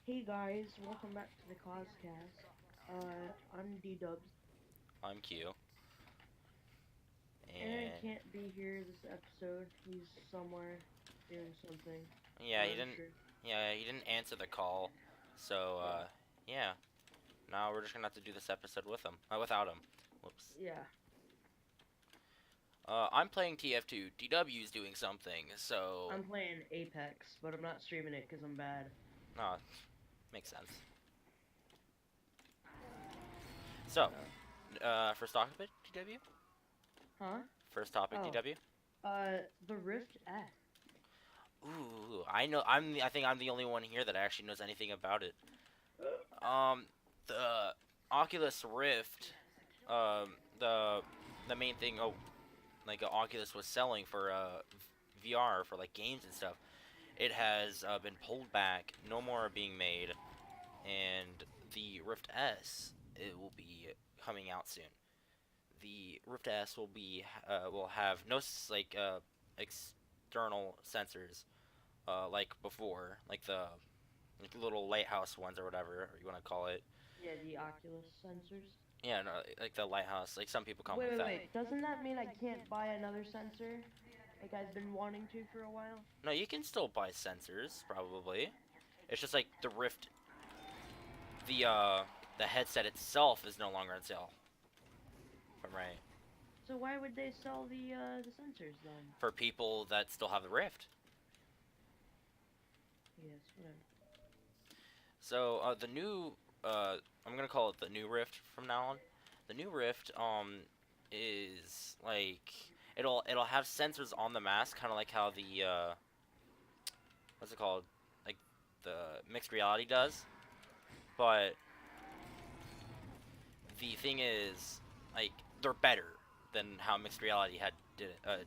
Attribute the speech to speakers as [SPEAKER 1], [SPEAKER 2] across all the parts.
[SPEAKER 1] Hey guys, welcome back to the COS cast. I'm D-Dubs,
[SPEAKER 2] I'm Q,
[SPEAKER 1] Aaron
[SPEAKER 2] and
[SPEAKER 1] can't be here this episode. He's somewhere doing something.
[SPEAKER 2] yeah,
[SPEAKER 1] We're
[SPEAKER 2] he didn't.
[SPEAKER 1] unsure.
[SPEAKER 2] Yeah, he didn't answer the call, so
[SPEAKER 1] Yeah,
[SPEAKER 2] yeah. Now we're just gonna have to do this episode with him, without him. Whoops.
[SPEAKER 1] yeah.
[SPEAKER 2] I'm playing TF2. DW's doing something, so
[SPEAKER 1] I'm playing Apex, but I'm not streaming it because I'm bad.
[SPEAKER 2] no, makes sense. So,
[SPEAKER 1] Uh,
[SPEAKER 2] first topic, DW.
[SPEAKER 1] huh?
[SPEAKER 2] First topic,
[SPEAKER 1] Oh,
[SPEAKER 2] DW.
[SPEAKER 1] the Rift S.
[SPEAKER 2] Ooh, I know. I think I'm the only one here that actually knows anything about it. The Oculus Rift. The main thing. Oh, like Oculus was selling for VR for like games and stuff, it has been pulled back. No more are being made, and the Rift S it will be coming out soon. The Rift S will have no external sensors like before, like the little lighthouse ones or whatever you want to call it.
[SPEAKER 1] Yeah, the Oculus sensors.
[SPEAKER 2] Yeah, no, like the lighthouse, like some people call them
[SPEAKER 1] Wait,
[SPEAKER 2] like
[SPEAKER 1] wait,
[SPEAKER 2] that.
[SPEAKER 1] wait. Doesn't that mean I can't buy another sensor? Like I've been wanting to for a while?
[SPEAKER 2] No, you can still buy sensors probably. It's just like the Rift the headset itself is no longer on sale. If I'm right.
[SPEAKER 1] So why would they sell the sensors then?
[SPEAKER 2] For people that still have the Rift.
[SPEAKER 1] Yes, whatever.
[SPEAKER 2] So the new I'm gonna call it the new Rift from now on. The new Rift is like it'll have sensors on the mask, kind of like how the what's it called, like the mixed reality does. But the thing is, like they're better than how mixed reality had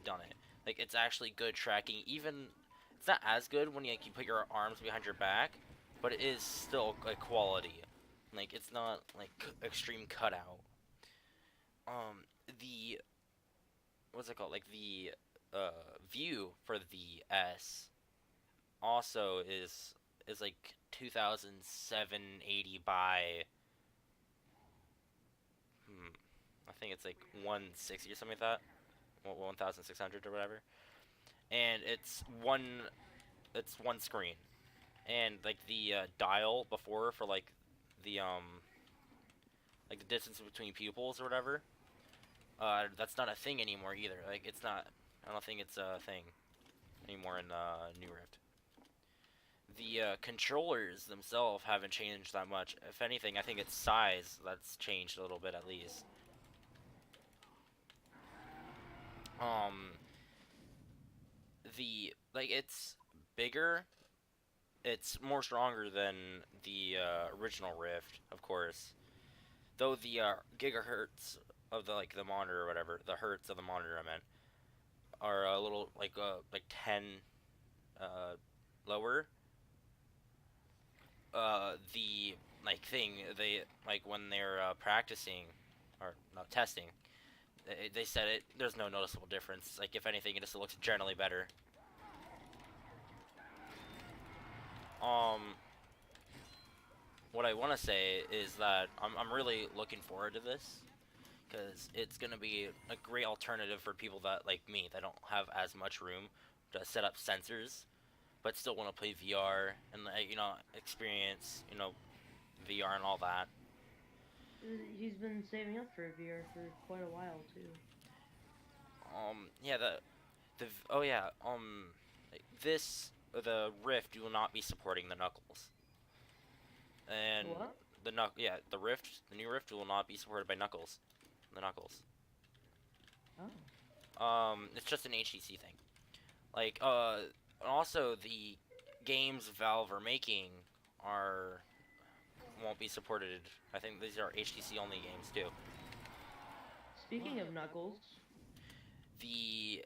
[SPEAKER 2] done it. Like it's actually good tracking. Even it's not as good when you put your arms behind your back, but it is still like quality. Like it's not like extreme cutout. The what's it called? Like the view for the S also is like 2780 by hmm, I think it's like 160 or something like that. 1600 or whatever. And it's one screen. And like the dial before for like the distance between pupils or whatever, that's not a thing anymore either. Like it's not. I don't think it's a thing anymore in New Rift. The controllers themselves haven't changed that much. If anything, I think its size that's changed a little bit at least. Um, the like it's bigger. It's more stronger than the original Rift, of course. Though the gigahertz of the like the monitor or whatever, the hertz of the monitor I meant, are a little like 10 uh lower. The like thing they like when they're practicing or not testing, they said it. There's no noticeable difference. Like if anything, it just looks generally better. Um, what I want to say is that I'm really looking forward to this because it's gonna be a great alternative for people that like me that don't have as much room to set up sensors, but still want to play VR and experience VR and all that.
[SPEAKER 1] He's been saving up for a VR for quite a while too.
[SPEAKER 2] Yeah, oh yeah, this the Rift will not be supporting the Knuckles, and
[SPEAKER 1] What?
[SPEAKER 2] the Rift, the new Rift will not be supported by Knuckles, the Knuckles.
[SPEAKER 1] Oh.
[SPEAKER 2] It's just an HTC thing. Like, also the games Valve are making are won't be supported. I think these are HTC only games too.
[SPEAKER 1] Speaking of Knuckles,
[SPEAKER 2] The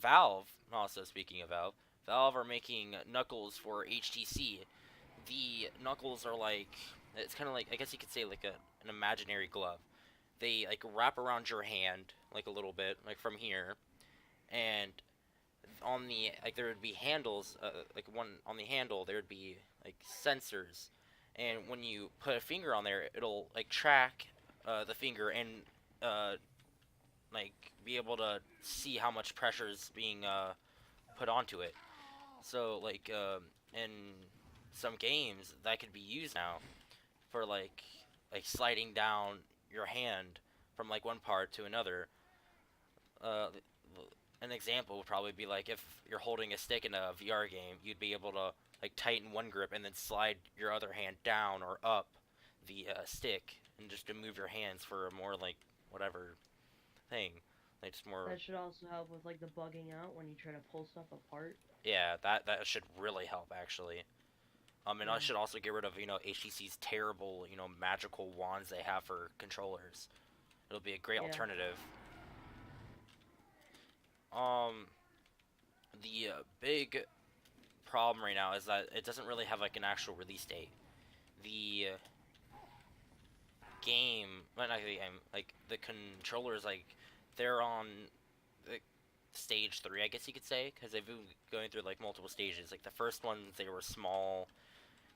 [SPEAKER 2] Valve, also speaking of Valve, Valve are making Knuckles for HTC. The Knuckles are like it's kind of like I guess you could say like an imaginary glove. They like wrap around your hand like a little bit, like from here, and on the like there would be handles, like one on the handle there would be like sensors, and when you put a finger on there, it'll like track the finger and uh, like be able to see how much pressure is being put onto it. So like in some games that could be used now for like sliding down your hand from like one part to another. Uh, an example would probably be like if you're holding a stick in a VR game, you'd be able to like tighten one grip and then slide your other hand down or up the stick and just to move your hands for a more like whatever thing, like just more.
[SPEAKER 1] That should also help with like the bugging out when you try to pull stuff apart.
[SPEAKER 2] Yeah, that should really help actually. And I should also get rid of HTC's terrible magical wands they have for controllers. It'll be a great alternative. The big problem right now is that it doesn't really have like an actual release date. The game, well, not the game, like the controllers, like they're on like stage 3, I guess you could say, because they've been going through like multiple stages. Like the first ones, they were small.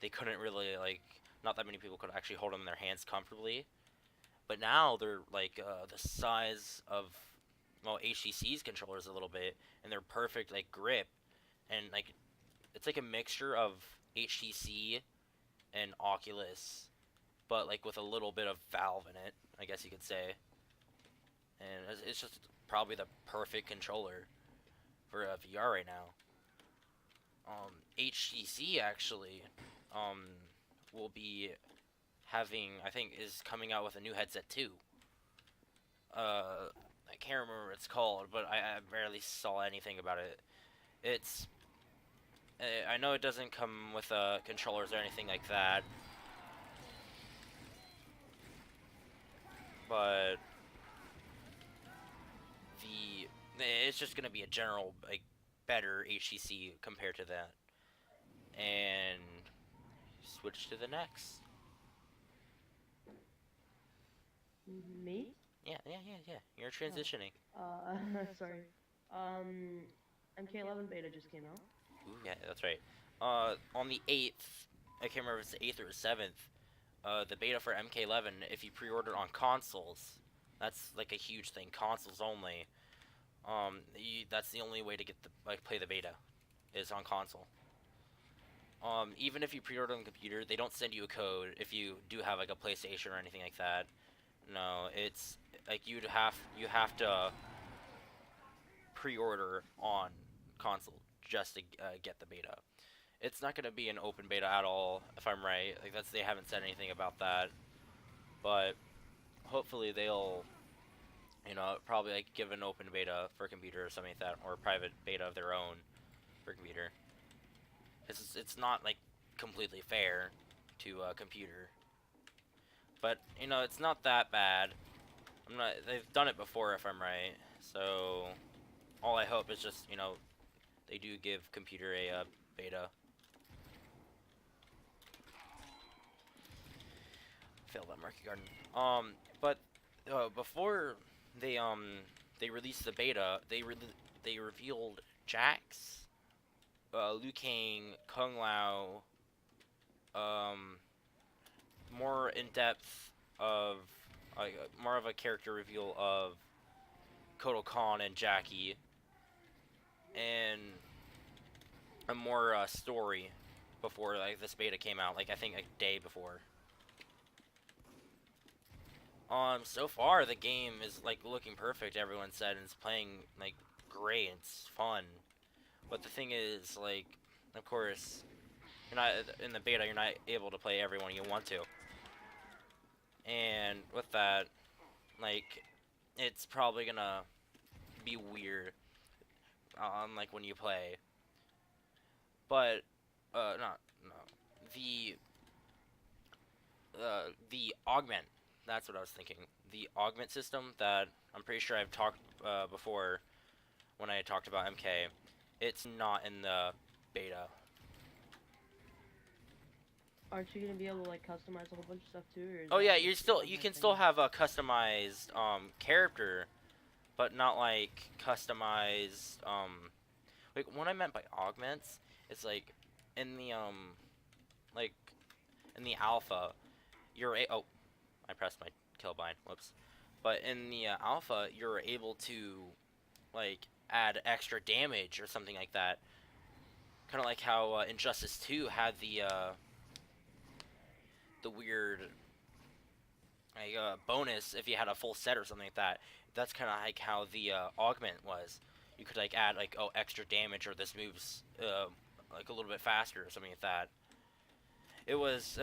[SPEAKER 2] They couldn't really like, not that many people could actually hold them in their hands comfortably. But now they're like the size of HTC's controllers a little bit, and they're perfect like grip, and like it's like a mixture of HTC and Oculus, but like with a little bit of Valve in it, I guess you could say. And it's just probably the perfect controller for VR right now. HTC actually will be having, I think, is coming out with a new headset too. I can't remember what it's called, but I barely saw anything about it. It's I know it doesn't come with controllers or anything like that, but it's just gonna be a general like better HTC compared to that. And switch to the next.
[SPEAKER 1] Me?
[SPEAKER 2] Yeah. You're transitioning.
[SPEAKER 1] Sorry. MK11 beta just came out.
[SPEAKER 2] Ooh, yeah, that's right. On the 8th, I can't remember if it's the 8th or the 7th, the beta for MK11, if you pre-order on consoles, that's like a huge thing, consoles only. That's the only way to get play the beta, is on console. Even if you pre-order on the computer, they don't send you a code if you do have like a PlayStation or anything like that. No, it's like you have to pre-order on console just to get the beta. It's not gonna be an open beta at all, if I'm right. Like they haven't said anything about that, but hopefully they'll, probably like give an open beta for a computer or something like that, or a private beta of their own for a computer. It's not like completely fair to a computer, but it's not that bad. They've done it before, if I'm right. So all I hope is just they do give computer a beta. Failed that Murky Garden. But before they released the beta, they revealed Jax, Liu Kang, Kung Lao, more in depth of more of a character reveal of Kotal Khan and Jackie, and a more story before like this beta came out. Like I think a day before. So far the game is like looking perfect. Everyone said, and it's playing like great. It's fun, but the thing is, like, of course, you're not in the beta. You're not able to play everyone you want to, and with that, like, it's probably gonna be weird on like when you play. But the augment. That's what I was thinking. The augment system that I'm pretty sure I've talked before when I talked about MK. It's not in the beta.
[SPEAKER 1] Aren't you gonna be able to like customize a whole bunch of stuff too?
[SPEAKER 2] Oh yeah, you can still have a customized character, but not like customized Like what I meant by augments is like in the like in the alpha, oh, I pressed my kill bind. Whoops. But in the alpha, you're able to like add extra damage or something like that. Kind of like how Injustice 2 had the weird like bonus if you had a full set or something like that. That's kind of like how the augment was. You could like add like extra damage, or this moves like a little bit faster or something like that. It was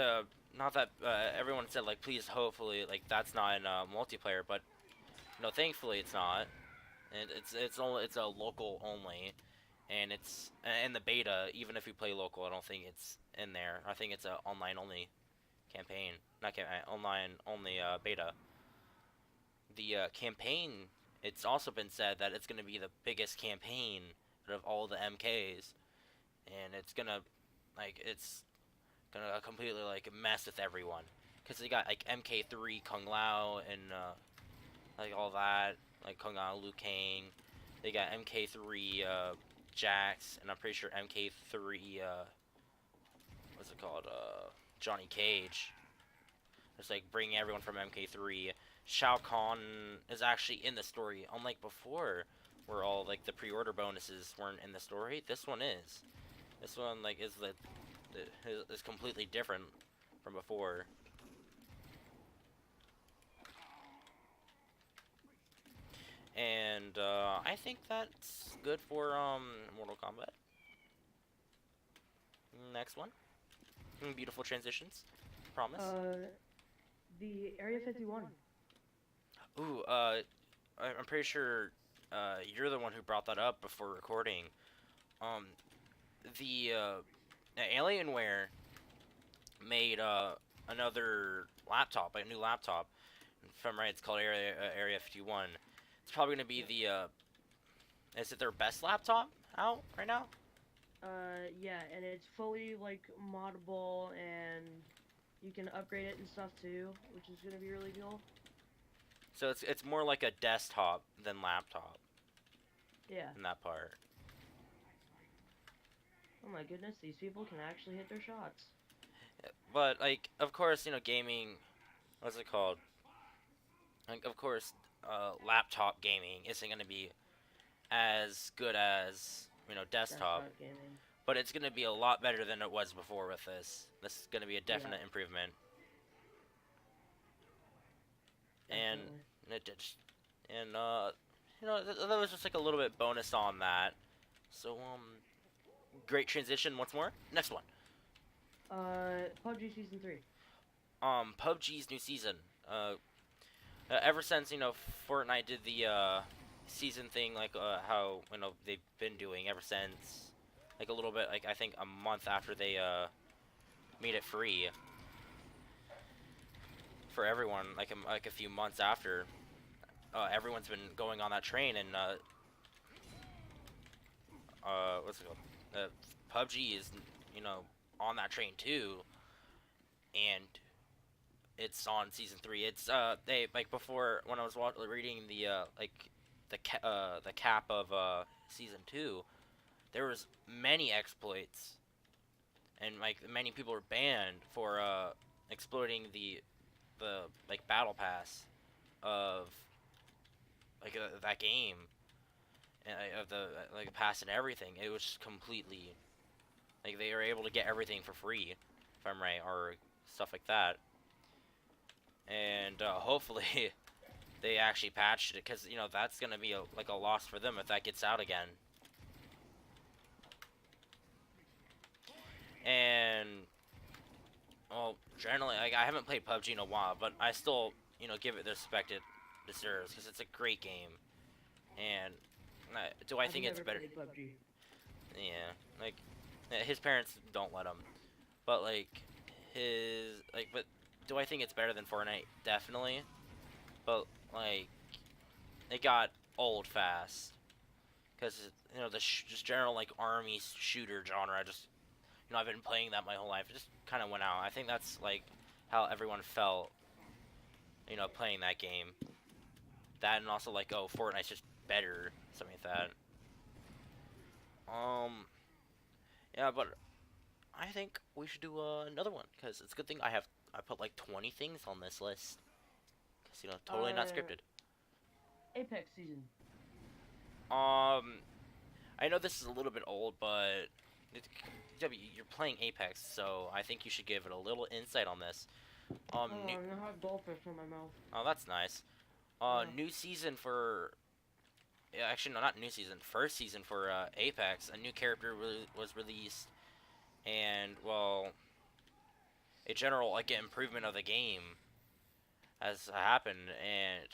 [SPEAKER 2] not that everyone said like please hopefully like that's not in multiplayer, but thankfully it's not. And it's a local only, and it's in the beta. Even if you play local, I don't think it's in there. I think it's a online only campaign, not online only beta. The campaign, it's also been said that it's going to be the biggest campaign out of all the MKs, and it's gonna completely like mess with everyone, because they got like MK3 Kung Lao and like all that, like Kung Lao Liu Kang. They got MK3 Jax, and I'm pretty sure MK3 what's it called, Johnny Cage. Just like bringing everyone from MK3. Shao Kahn is actually in the story, unlike before, where all like the pre-order bonuses weren't in the story. This one is. This one like is completely different from before. And I think that's good for Mortal Kombat. Next one. Beautiful transitions. Promise.
[SPEAKER 1] The Area 51.
[SPEAKER 2] Ooh, I'm pretty sure you're the one who brought that up before recording. The Alienware made another laptop, like a new laptop. If I'm right, it's called Area 51. It's probably gonna be the is it their best laptop out right now?
[SPEAKER 1] Yeah, and it's fully like moddable, and you can upgrade it and stuff too, which is gonna be really cool.
[SPEAKER 2] So it's more like a desktop than laptop.
[SPEAKER 1] Yeah.
[SPEAKER 2] In that part.
[SPEAKER 1] Oh my goodness, these people can actually hit their shots.
[SPEAKER 2] But like, of course, gaming. What's it called? Like, of course, laptop gaming isn't gonna be as good as desktop.
[SPEAKER 1] Gaming.
[SPEAKER 2] But it's gonna be a lot better than it was before with this. This is gonna be a definite improvement. And that was just like a little bit bonus on that. So great transition once more. Next one.
[SPEAKER 1] PUBG Season 3.
[SPEAKER 2] PUBG's new season. Ever since Fortnite did the season thing, like how they've been doing ever since, like a little bit, like I think a month after they made it free for everyone, like a few months after, everyone's been going on that train, and what's it called? PUBG is on that train too, and it's on season 3. It's they like before when I was reading the the cap of season 2, there was many exploits, and like many people were banned for exploiting the like battle pass of like that game, and of the like pass and everything. It was just completely like they were able to get everything for free, if I'm right, or stuff like that. And hopefully they actually patched it, because that's gonna be like a loss for them if that gets out again. And well, generally, like, I haven't played PUBG in a while, but I still give it the respect it deserves, because it's a great game. And do I think it's better?
[SPEAKER 1] PUBG.
[SPEAKER 2] Yeah, like his parents don't let him, but like but do I think it's better than Fortnite? Definitely, but like it got old fast, because the just general like army shooter genre, just I've been playing that my whole life. It just kind of went out. I think that's like how everyone felt playing that game. That, and also like, oh, Fortnite's just better, something like that. Um, yeah, but I think we should do another one because it's a good thing I put like 20 things on this list. Cause totally not
[SPEAKER 1] Uh,
[SPEAKER 2] scripted.
[SPEAKER 1] Apex season.
[SPEAKER 2] Um, I know this is a little bit old, but you're playing Apex, so I think you should give it a little insight on this.
[SPEAKER 1] Oh,
[SPEAKER 2] New,
[SPEAKER 1] I'm gonna have goldfish in my mouth.
[SPEAKER 2] oh, that's nice.
[SPEAKER 1] Yeah.
[SPEAKER 2] New season for. Yeah, actually, no, not new season. First season for Apex. A new character was released, and well, a general like improvement of the game has happened, and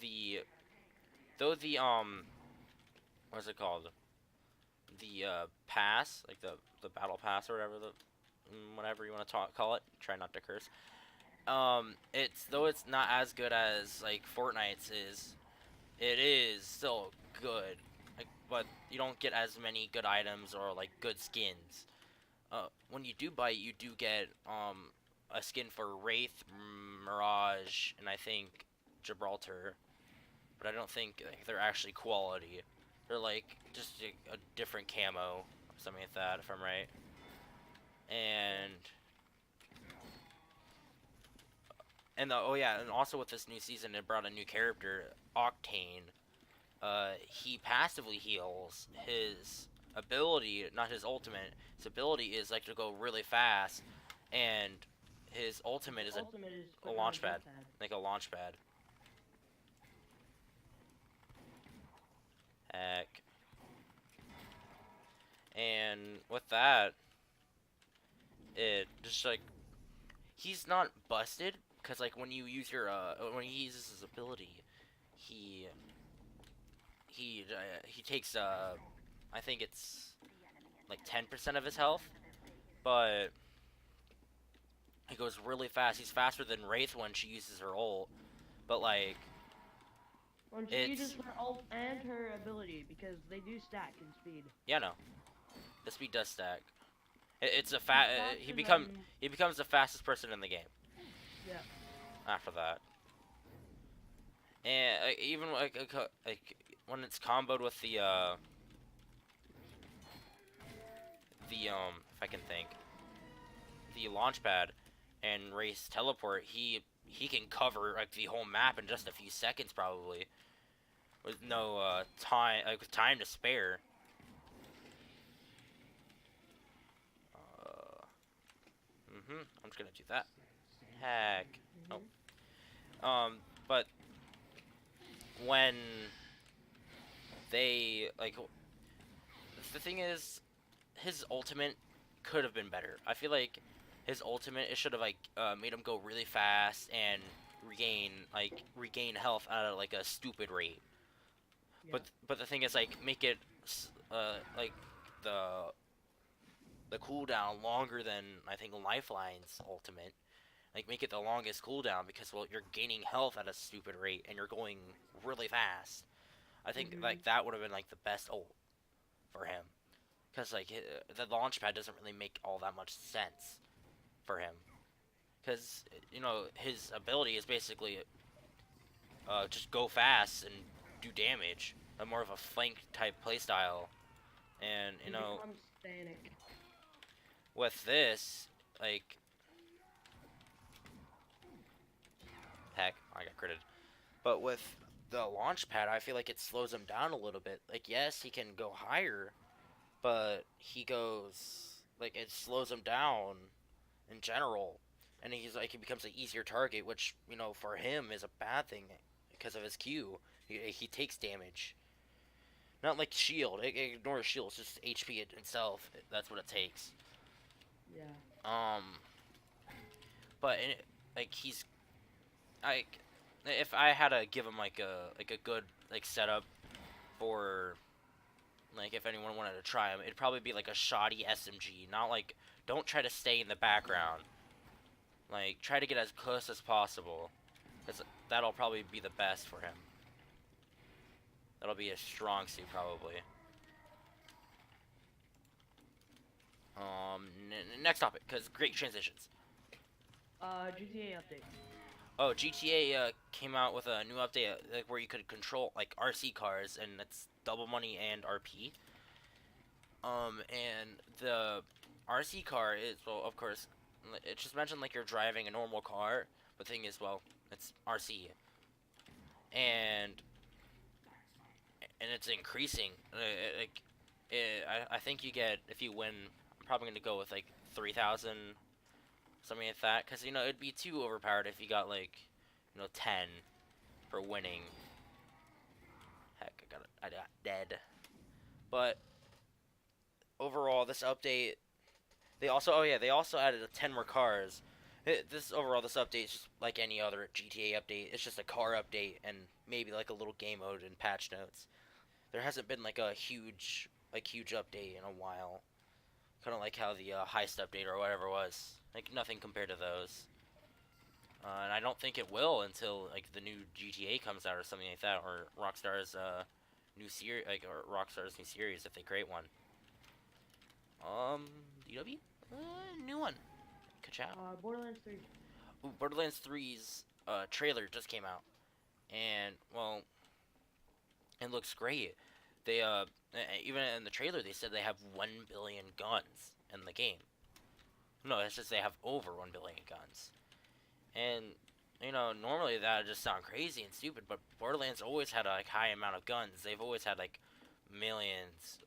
[SPEAKER 2] the though the what's it called? The pass, like the battle pass or whatever whatever you want to call it. Try not to curse. It's though it's not as good as like Fortnite's is. It is still good, like, but you don't get as many good items or like good skins. When you do buy it, you do get a skin for Wraith, Mirage, and I think Gibraltar, but I don't think like, they're actually quality. They're like just a different camo, or something like that, if I'm right. And oh yeah, and also with this new season, it brought a new character, Octane. He passively heals. His ability, not his ultimate, his ability is like to go really fast, and his ultimate is
[SPEAKER 1] Ultimate is
[SPEAKER 2] a
[SPEAKER 1] quick on a
[SPEAKER 2] launch
[SPEAKER 1] jump
[SPEAKER 2] pad,
[SPEAKER 1] pad.
[SPEAKER 2] like a launch pad. Heck. And with that, it just like he's not busted because like when you use your when he uses his ability, he he takes I think it's like 10% of his health, but he goes really fast. He's faster than Wraith when she uses her ult, but like
[SPEAKER 1] When she uses
[SPEAKER 2] it's
[SPEAKER 1] her ult and her ability, because they do stack in speed.
[SPEAKER 2] yeah no, the speed does stack. It's a
[SPEAKER 1] She's
[SPEAKER 2] he
[SPEAKER 1] faster than.
[SPEAKER 2] he becomes the fastest person in the game
[SPEAKER 1] Yeah.
[SPEAKER 2] after that. And even like when it's comboed with the if I can think, the launch pad and race teleport, he can cover like the whole map in just a few seconds probably with no time with time to spare. Uh, I'm just gonna do that. Heck.
[SPEAKER 1] Mhm.
[SPEAKER 2] But when they like the thing is his ultimate could have been better. I feel like his ultimate it should have like made him go really fast and regain health at like a stupid rate.
[SPEAKER 1] Yeah.
[SPEAKER 2] But the thing is like make it like the cooldown longer than I think Lifeline's ultimate. Like make it the longest cooldown because well you're gaining health at a stupid rate and you're going really fast. I think
[SPEAKER 1] Mhm.
[SPEAKER 2] like that would have been like the best ult for him. Because like the launch pad doesn't really make all that much sense for him. Because his ability is basically just go fast and do damage. More of a flank type playstyle. And
[SPEAKER 1] He becomes Static.
[SPEAKER 2] with this, like heck, I got critted. But with the launch pad, I feel like it slows him down a little bit. Like yes, he can go higher, but he goes like it slows him down in general, and he's like he becomes an easier target, which for him is a bad thing because of his Q. He takes damage. Not like shield. Ignore shield. It's just HP itself. That's what it takes.
[SPEAKER 1] Yeah.
[SPEAKER 2] Um, but like he's like if I had to give him like a good like setup for like if anyone wanted to try him, it'd probably be like a shoddy SMG. Not like don't try to stay in the background. Like try to get as close as possible, because that'll probably be the best for him. That'll be a strong suit probably. Next topic, cause great transitions.
[SPEAKER 1] GTA update.
[SPEAKER 2] Oh, GTA came out with a new update like where you could control like RC cars, and it's double money and RP. And the RC car is, well, of course, it just mentioned like you're driving a normal car, but the thing is, well, it's RC, and it's increasing. Like, I think you get, if you win, I'm probably gonna go with like 3,000, something like that, because you know it'd be too overpowered if you got like, 10 for winning. Heck, I got dead. But overall, this update, they also added 10 more cars. This update is just like any other GTA update. It's just a car update and maybe like a little game mode and patch notes. There hasn't been like a huge update in a while. Kind of like how the heist update or whatever was. Like nothing compared to those. And I don't think it will until like the new GTA comes out or something like that, or Rockstar's new series, like, or Rockstar's new series if they create one. DW, new one. Ka-chow.
[SPEAKER 1] Borderlands 3.
[SPEAKER 2] Ooh, Borderlands 3's trailer just came out, and well, it looks great. They even in the trailer they said they have 1 billion guns in the game. No, it's just they have over 1 billion guns. And normally that would just sound crazy and stupid, but Borderlands always had a like high amount of guns. They've always had like millions,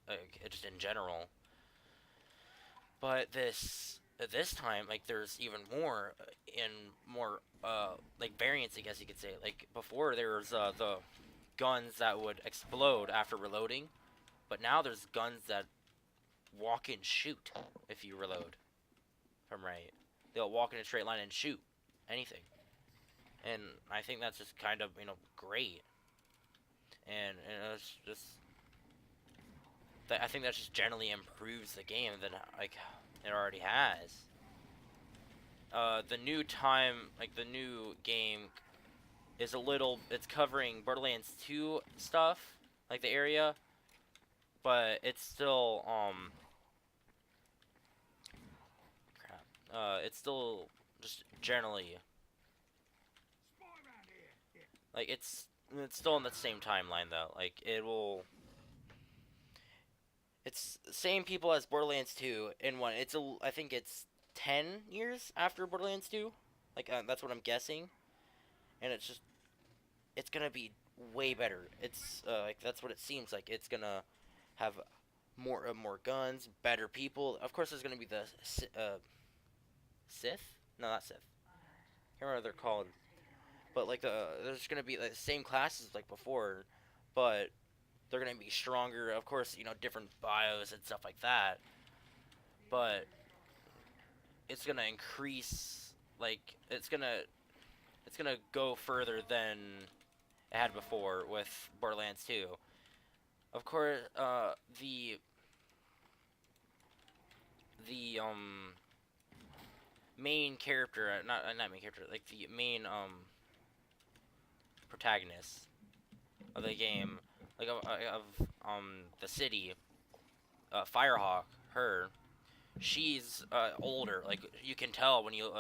[SPEAKER 2] just in general. But this time, like, there's even more and more like variants, I guess you could say. Like before, there was the guns that would explode after reloading, but now there's guns that walk and shoot if you reload. If I'm right, they'll walk in a straight line and shoot anything, and I think that's just kind of great, and it's just I think that just generally improves the game than like it already has. The new game is it's covering Borderlands 2 stuff, like the area, but it's still it's still just generally like it's still in the same timeline though. Like it's the same people as Borderlands 2 in one. I think it's 10 years after Borderlands 2. Like that's what I'm guessing. And it's gonna be way better. It's like that's what it seems like. It's gonna have more guns, better people. Of course, there's gonna be the Sith. No, not Sith. I can't remember what they're called. But like there's gonna be like the same classes like before, but they're gonna be stronger. Of course, different bios and stuff like that. But it's gonna increase. Like it's gonna go further than it had before with Borderlands 2. Of course, the main character, not main character, like the main protagonist of the game, like of the city, Firehawk, she's older. Like you can tell when you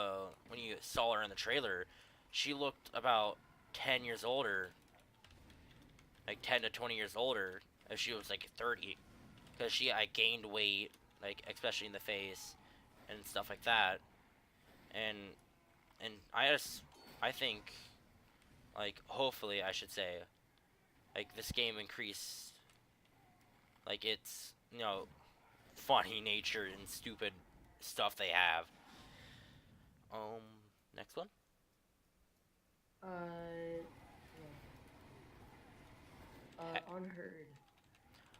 [SPEAKER 2] saw her in the trailer, she looked about 10 years older, like 10 to 20 years older, if she was like 30, because I gained weight, like especially in the face and stuff like that, and I think, like, hopefully I should say, like, this game increased, like, its funny nature and stupid stuff they have. Next one.
[SPEAKER 1] Unheard.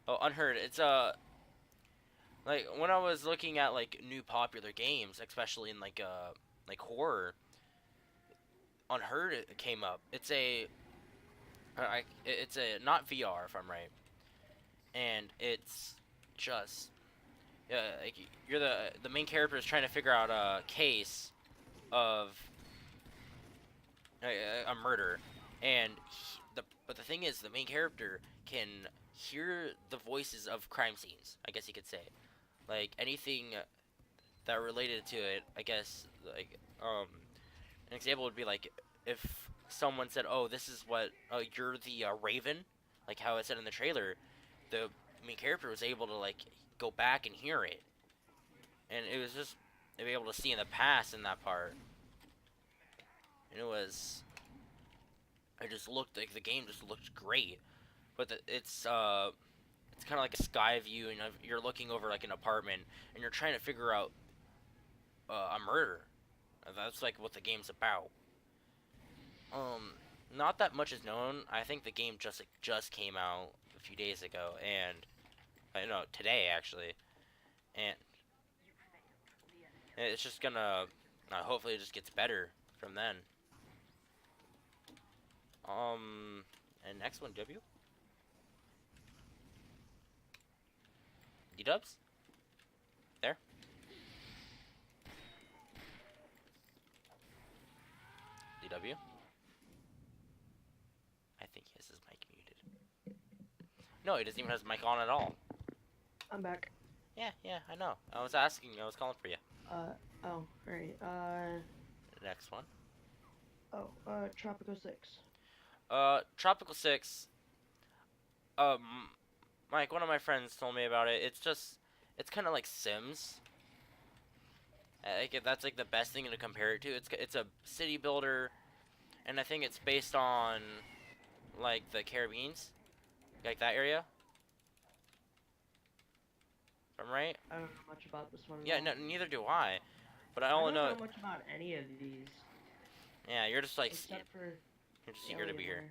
[SPEAKER 2] Oh, Unheard. It's like when I was looking at like new popular games, especially in like horror, Unheard came up. It's a not VR if I'm right, and it's just like you're the main character is trying to figure out a case of a murder, and but the thing is the main character can hear the voices of crime scenes, I guess you could say, like anything that related to it. I guess like an example would be like if someone said, "Oh, this is what you're the Raven," like how it said in the trailer. The main character was able to like go back and hear it, and it was just to be able to see in the past in that part, and it just looked like the game just looked great, but it's kind of like a sky view, and you're looking over like an apartment, and you're trying to figure out a murder. That's like what the game's about. Not that much is known. I think the game just came out a few days ago, and I know today actually, and it's just gonna hopefully it just gets better from then. And next one, D-dubs? There? DW? I think he has his mic muted. No, he doesn't even have his mic on at all.
[SPEAKER 1] I'm back.
[SPEAKER 2] Yeah, I know. I was asking, I was calling for you.
[SPEAKER 1] Oh, right.
[SPEAKER 2] Next one.
[SPEAKER 1] Oh, Tropico 6.
[SPEAKER 2] Tropical 6. Mike, one of my friends told me about it. It's kind of like Sims. That's like the best thing to compare it to. It's a city builder, and I think it's based on like the Caribbeans, like that area. If I'm right?
[SPEAKER 1] I don't know much about this one.
[SPEAKER 2] Yeah, no, neither do I. But I only
[SPEAKER 1] don't know much about any of these.
[SPEAKER 2] Yeah, you're just like
[SPEAKER 1] except for
[SPEAKER 2] you're just eager to be here.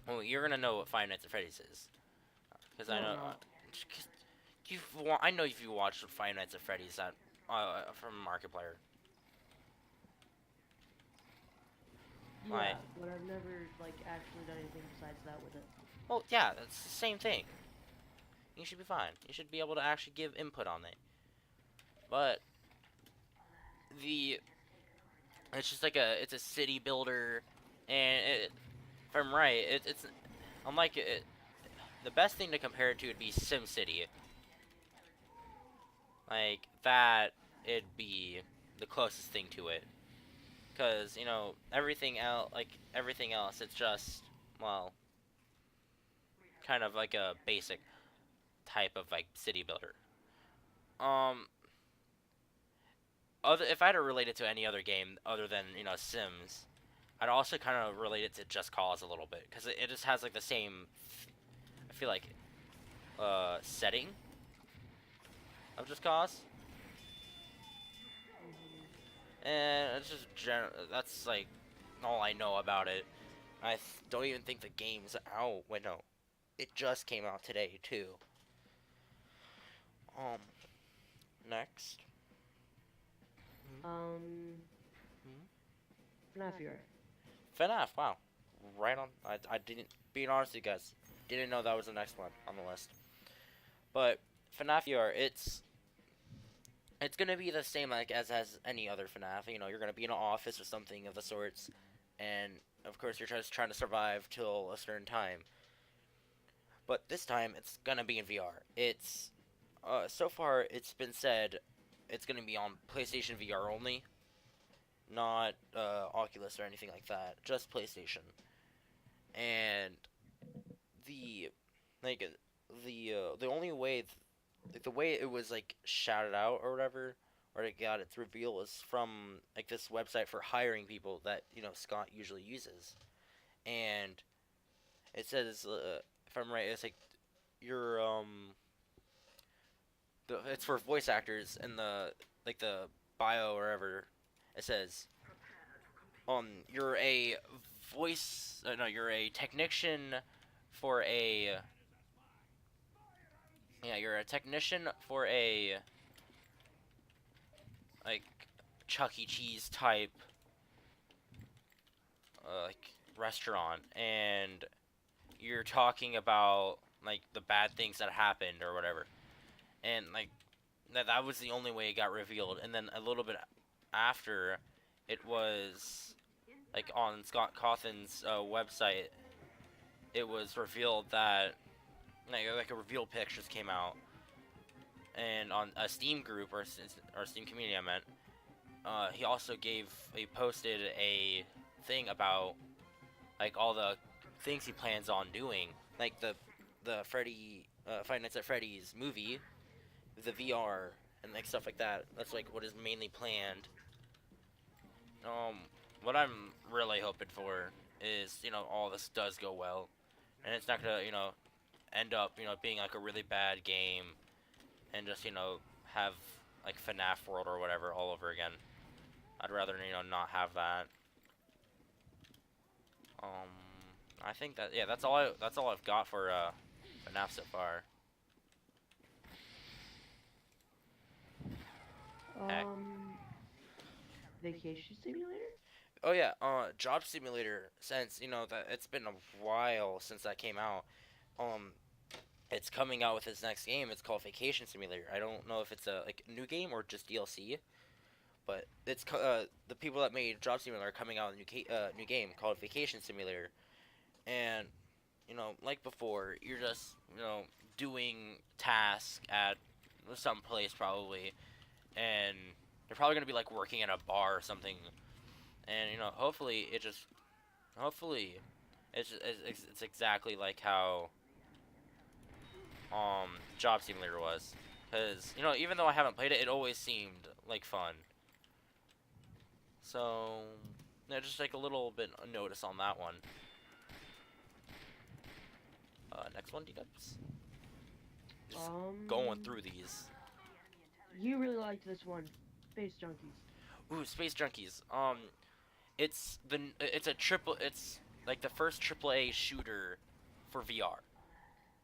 [SPEAKER 2] Well, you're gonna know what Five Nights at Freddy's is, because I know. I know if you watched Five Nights at Freddy's from Markiplier.
[SPEAKER 1] Yeah, but I've never like actually done anything besides that with it.
[SPEAKER 2] Well, yeah, that's the same thing. You should be fine. You should be able to actually give input on it. But it's just like it's a city builder, and if I'm right, it's unlike it. The best thing to compare it to would be SimCity. Like that, it'd be the closest thing to it. Cause everything else, it's just kind of like a basic type of like city builder. If I had to relate it to any other game other than Sims, I'd also kind of relate it to Just Cause a little bit, because it just has like the same, I feel like, setting of Just Cause. And it's just that's like all I know about it. I don't even think the game's out. Wait, no, it just came out today too. Next.
[SPEAKER 1] FNAF VR.
[SPEAKER 2] FNAF, wow, right on. I didn't, being honest with you guys, didn't know that was the next one on the list. But FNAF VR, it's gonna be the same like as any other FNAF. You're gonna be in an office or something of the sorts, and of course you're just trying to survive till a certain time. But this time it's gonna be in VR. It's so far it's been said it's gonna be on PlayStation VR only, not Oculus or anything like that. Just PlayStation. And the only way. Like the way it was like shouted out or whatever, or it got its reveal, was from like this website for hiring people that Scott usually uses, and it says if I'm right, it's like you're it's for voice actors, and the bio or whatever, it says you're a you're a technician for a. Yeah, you're a technician for a like Chuck E. Cheese type like restaurant, and you're talking about like the bad things that happened or whatever, and like that was the only way it got revealed. And then a little bit after, it was like on Scott Cawthon's website, it was revealed that like a reveal pictures came out, and on a Steam group or Steam community, I meant, he also posted a thing about like all the things he plans on doing, like the the Five Nights at Freddy's movie, the VR and like stuff like that. That's like what is mainly planned. Um, what I'm really hoping for is all this does go well, and it's not gonna end up being like a really bad game and just have like FNAF World or whatever all over again. I'd rather not have that. Um, I think that yeah, that's all I've got for FNAF so far. Heck.
[SPEAKER 1] Um, Vacation Simulator?
[SPEAKER 2] Oh yeah, Job Simulator. Since that it's been a while since that came out. Um, it's coming out with its next game. It's called Vacation Simulator. I don't know if it's a like new game or just DLC, but the people that made Job Simulator are coming out with a new game called Vacation Simulator. And like before, you're just doing tasks at some place probably, and you're probably gonna be like working at a bar or something. And hopefully it's exactly like how Job Simulator was, because even though I haven't played it, it always seemed like fun. So yeah, just like a little bit of notice on that one. Next one, D-Dubs. Just going through these.
[SPEAKER 1] You really liked this one, Space Junkies.
[SPEAKER 2] Ooh, Space Junkies. It's like the first AAA shooter for VR.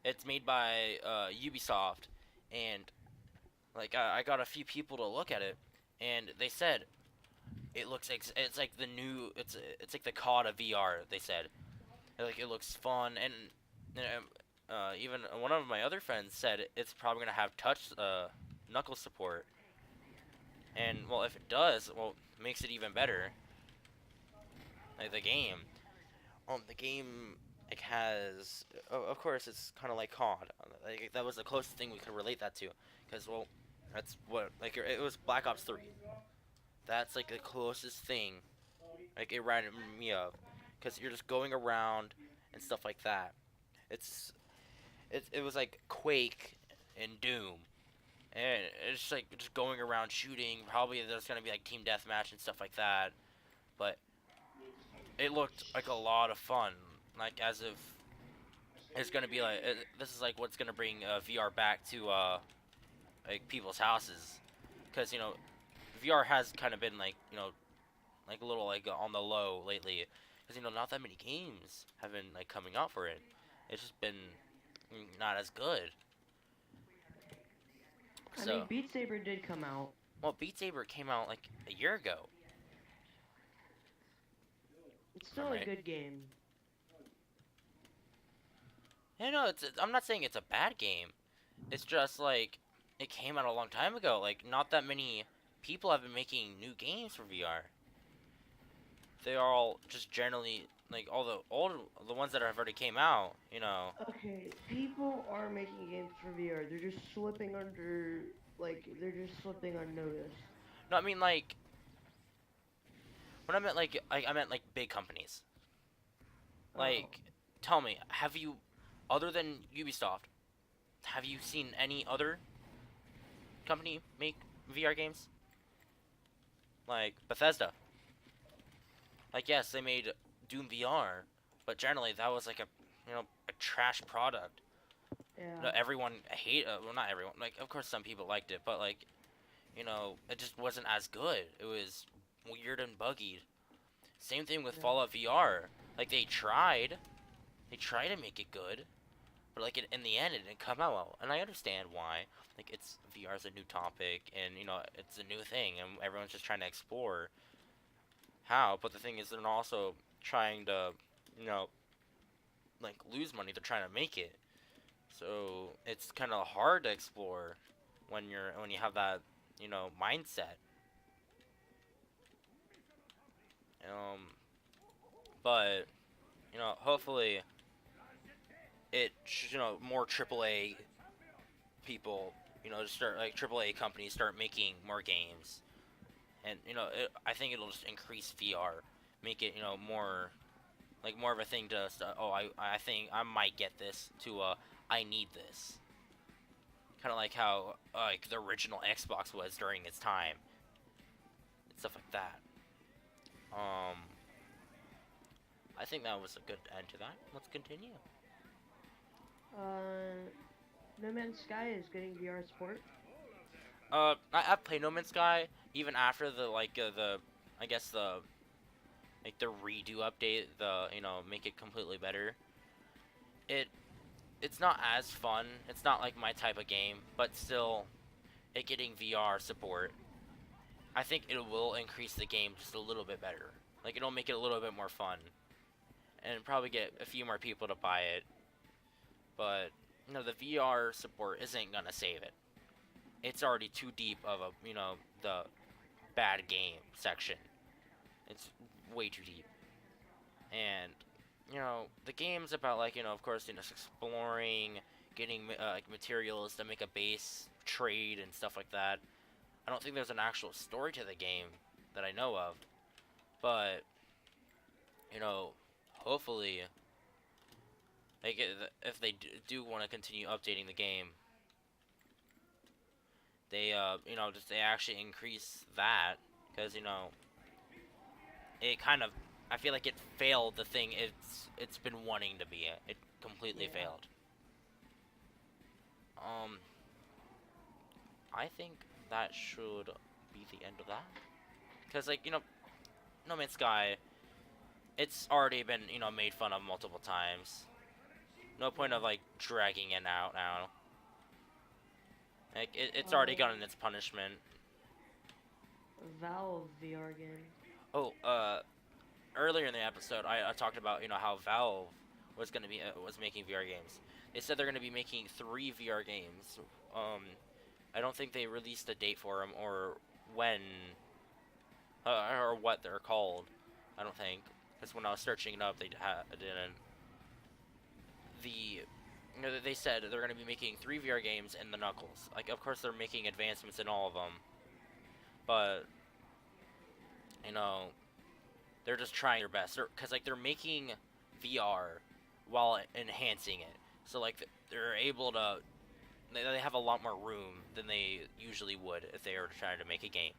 [SPEAKER 2] It's made by Ubisoft, and like I got a few people to look at it, and they said it looks it's like the new it's like the COD of VR. They said like it looks fun, and even one of my other friends said it's probably gonna have touch knuckle support, and well if it does, well it makes it even better. Like the game it has of course it's kind of like COD. Like that was the closest thing we could relate that to, because well that's what like it was Black Ops 3. That's like the closest thing like it reminded me of, because you're just going around and stuff like that. It was like Quake and Doom, and it's just like just going around shooting. Probably there's gonna be like team deathmatch and stuff like that, but it looked like a lot of fun. Like as if it's gonna be like this is like what's gonna bring VR back to like people's houses, because VR has kind of been like like a little like on the low lately, because not that many games have been like coming out for it. It's just been not as good.
[SPEAKER 1] I
[SPEAKER 2] So
[SPEAKER 1] mean, Beat Saber did come out.
[SPEAKER 2] well, Beat Saber came out like a year ago.
[SPEAKER 1] It's
[SPEAKER 2] If I'm
[SPEAKER 1] still a
[SPEAKER 2] right.
[SPEAKER 1] good game.
[SPEAKER 2] Yeah, no, I'm not saying it's a bad game. It's just like it came out a long time ago. Like not that many people have been making new games for VR. They are all just generally like all the ones that have already came out.
[SPEAKER 1] Okay, people are making games for VR. They're just slipping under, like, they're just slipping unnoticed.
[SPEAKER 2] No, I mean like when I meant like I meant like big companies.
[SPEAKER 1] Oh,
[SPEAKER 2] Like, tell me, have you, other than Ubisoft, have you seen any other company make VR games? Like Bethesda. Like yes, they made Doom VR, but generally that was like a trash product.
[SPEAKER 1] yeah.
[SPEAKER 2] No, everyone hate well not everyone. Like of course some people liked it, but like it just wasn't as good. It was weird and buggy. Same thing with
[SPEAKER 1] Yeah.
[SPEAKER 2] Fallout VR. Like they tried to make it good, but like in the end it didn't come out well. And I understand why. Like it's VR is a new topic, and it's a new thing, and everyone's just trying to explore how. But the thing is, they're also trying to, you know, like lose money. They're trying to make it, so it's kind of hard to explore when you have that mindset. Um, but hopefully more AAA people just start like AAA companies start making more games, and I think it'll just increase VR, make it more like more of a thing to oh I think I might get this to I need this. Kind of like how like the original Xbox was during its time, and stuff like that. Um, I think that was a good end to that. Let's continue.
[SPEAKER 1] No Man's Sky is getting VR support.
[SPEAKER 2] I've played No Man's Sky even after the I guess the like the redo update, the make it completely better. It it's not as fun. It's not like my type of game, but still, it getting VR support, I think it will increase the game just a little bit better. Like it'll make it a little bit more fun, and probably get a few more people to buy it. But the VR support isn't gonna save it. It's already too deep of a the bad game section. It's way too deep, and the game's about like of course just exploring, getting like materials to make a base, trade and stuff like that. I don't think there's an actual story to the game that I know of, but hopefully, like if they do want to continue updating the game, they just they actually increase that, because it kind of, I feel like it failed the thing it's been wanting to be. It completely failed. I think that should be the end of that, because like No Man's Sky, it's already been made fun of multiple times. No point of like dragging it out now. Like it's already gotten its punishment.
[SPEAKER 1] Valve VR game.
[SPEAKER 2] Oh, earlier in the episode, I talked about how Valve was gonna be was making VR games. They said they're gonna be making 3 VR games. I don't think they released a date for them or when or what they're called. I don't think, because when I was searching it up, they didn't. They said they're gonna be making 3 VR games in the Knuckles. Like, of course, they're making advancements in all of them, but they're just trying their best. Because like they're making VR while enhancing it, so like they're able to. They have a lot more room than they usually would if they were trying to make a game.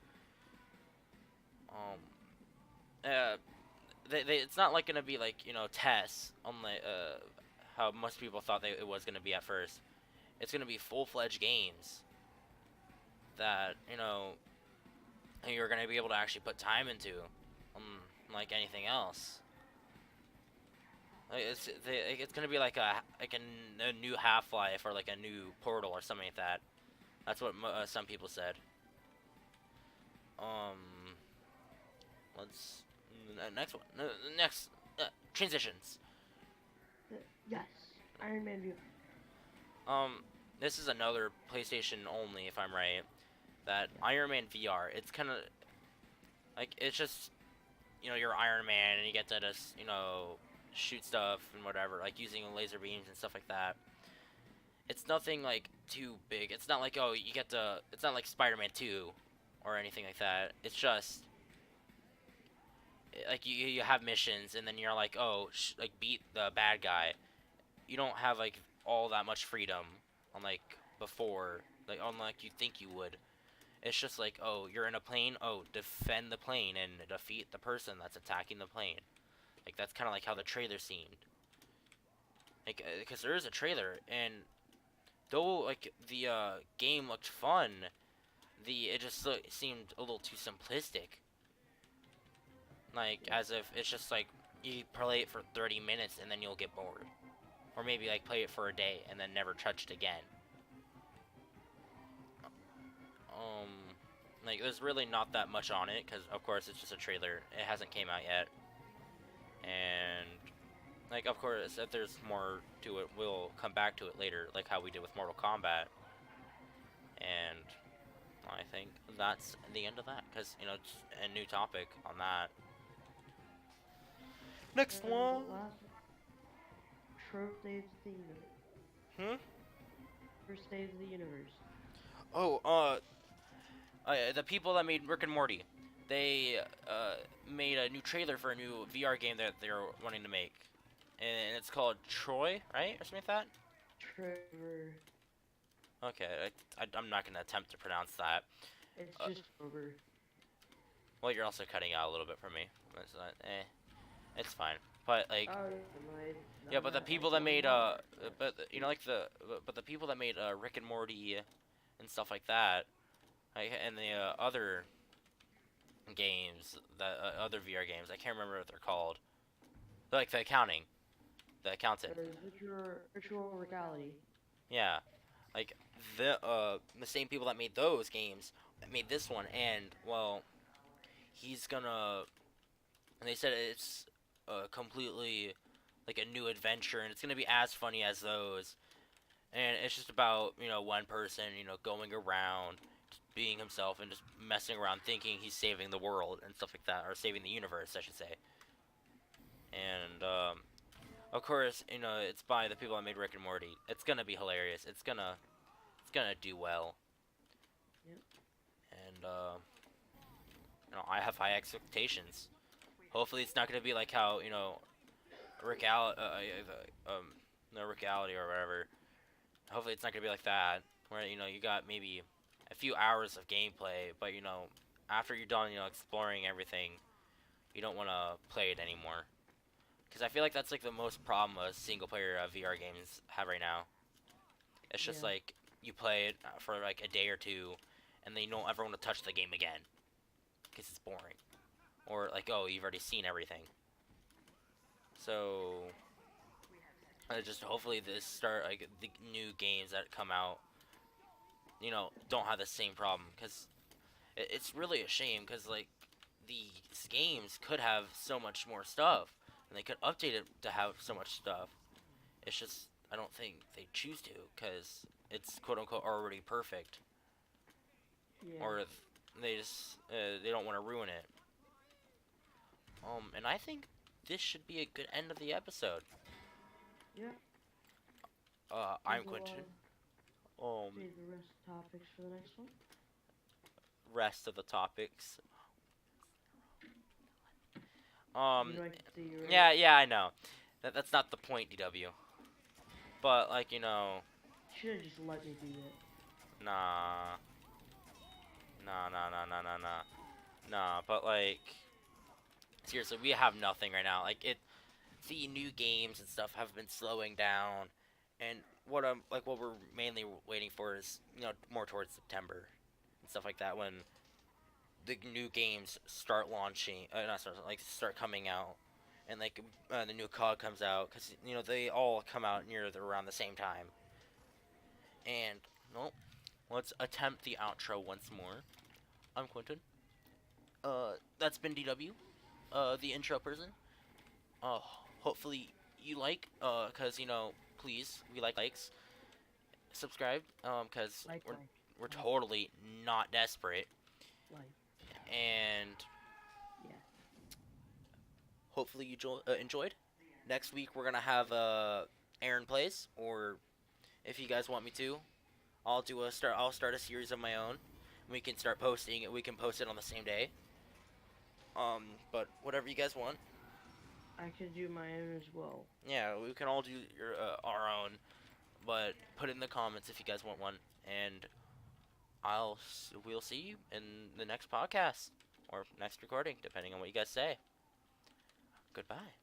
[SPEAKER 2] It's not like gonna be like tests on the how most people thought it was gonna be at first. It's gonna be full-fledged games that you're gonna be able to actually put time into, like anything else. Like it's gonna be like a new Half-Life or like a new Portal or something like that. That's what some people said. Let's next one. Next transitions.
[SPEAKER 1] Yes, Iron Man VR.
[SPEAKER 2] This is another PlayStation only, if I'm right. That Iron Man VR. It's kind of like it's just you're Iron Man and you get to just shoot stuff and whatever, like using laser beams and stuff like that. It's nothing like too big. It's not like you get to. It's not like Spider-Man 2 or anything like that. It's just like you have missions and then you're like like beat the bad guy. You don't have like all that much freedom unlike before, like unlike you think you would. It's just like you're in a plane, defend the plane and defeat the person that's attacking the plane. Like that's kind of like how the trailer seemed. Like because there is a trailer, and though like the game looked fun, it just seemed a little too simplistic. Like as if it's just like you play it for 30 minutes and then you'll get bored, or maybe like play it for a day and then never touch it again. Like there's really not that much on it because of course it's just a trailer. It hasn't came out yet, and like of course if there's more to it, we'll come back to it later, like how we did with Mortal Kombat. And I think that's the end of that, because it's a new topic on that. Next one.
[SPEAKER 1] First stage of the universe. First stage of the universe.
[SPEAKER 2] Oh, the people that made Rick and Morty, they made a new trailer for a new VR game that they're wanting to make, and it's called Troy, right, or something like that.
[SPEAKER 1] Trevor.
[SPEAKER 2] Okay, I'm not gonna attempt to pronounce that.
[SPEAKER 1] It's
[SPEAKER 2] Uh,
[SPEAKER 1] just over.
[SPEAKER 2] well, you're also cutting out a little bit for me. It's not, it's fine. But like,
[SPEAKER 1] Oh,
[SPEAKER 2] yeah, but the
[SPEAKER 1] not like
[SPEAKER 2] people that
[SPEAKER 1] one
[SPEAKER 2] made
[SPEAKER 1] bar.
[SPEAKER 2] but you know, like but the people that made Rick and Morty and stuff like that, like, and the other games, the other VR games, I can't remember what they're called. Like the accountant.
[SPEAKER 1] There's virtual reality.
[SPEAKER 2] Yeah, like the same people that made those games made this one, and well, he's gonna. And they said it's completely like a new adventure, and it's gonna be as funny as those. And it's just about one person going around, just being himself and just messing around, thinking he's saving the world and stuff like that, or saving the universe, I should say. And of course, it's by the people that made Rick and Morty. It's gonna be hilarious. It's gonna do well.
[SPEAKER 1] Yep.
[SPEAKER 2] And I have high expectations. Hopefully, it's not gonna be like how Rick Al no Rickality or whatever. Hopefully, it's not gonna be like that, where you got maybe a few hours of gameplay, but after you're done exploring everything, you don't want to play it anymore. Because I feel like that's like the most problem single player VR games have right now. It's just
[SPEAKER 1] Yeah.
[SPEAKER 2] like you play it for like a day or two, and then you don't ever want to touch the game again because it's boring, or like, oh, you've already seen everything. So just hopefully this start like the new games that come out, don't have the same problem, because it's really a shame, because like these games could have so much more stuff, and they could update it to have so much stuff. It's just I don't think they choose to, because it's quote unquote already perfect,
[SPEAKER 1] Yeah.
[SPEAKER 2] or they just they don't want to ruin it. And I think this should be a good end of the episode.
[SPEAKER 1] Yeah.
[SPEAKER 2] I'm
[SPEAKER 1] We'll,
[SPEAKER 2] Quentin.
[SPEAKER 1] save the rest of the topics for the next one.
[SPEAKER 2] Rest of the topics.
[SPEAKER 1] You know I can see you, right?
[SPEAKER 2] Yeah, I know. That's not the point, DW. But like
[SPEAKER 1] Should have just let me do it.
[SPEAKER 2] nah, nah. But like, seriously, we have nothing right now. Like the new games and stuff have been slowing down, and what we're mainly waiting for is more towards September and stuff like that, when the new games start launching, not start, like start coming out, and like the new COD comes out, because they all come out around the same time. And well, let's attempt the outro once more. I'm Quentin. That's been DW, the intro person. Uh, hopefully you like, cause please, we like likes, subscribe, cause
[SPEAKER 1] Like.
[SPEAKER 2] we're totally not desperate,
[SPEAKER 1] Like.
[SPEAKER 2] and
[SPEAKER 1] Yeah.
[SPEAKER 2] hopefully you enjoyed. Next week we're gonna have Aaron plays, or if you guys want me to, I'll start a series of my own. We can start posting it. We can post it on the same day. But whatever you guys want.
[SPEAKER 1] I could do my own as well.
[SPEAKER 2] Yeah, we can all do our own, but put it in the comments if you guys want one, and we'll see you in the next podcast or next recording, depending on what you guys say. Goodbye.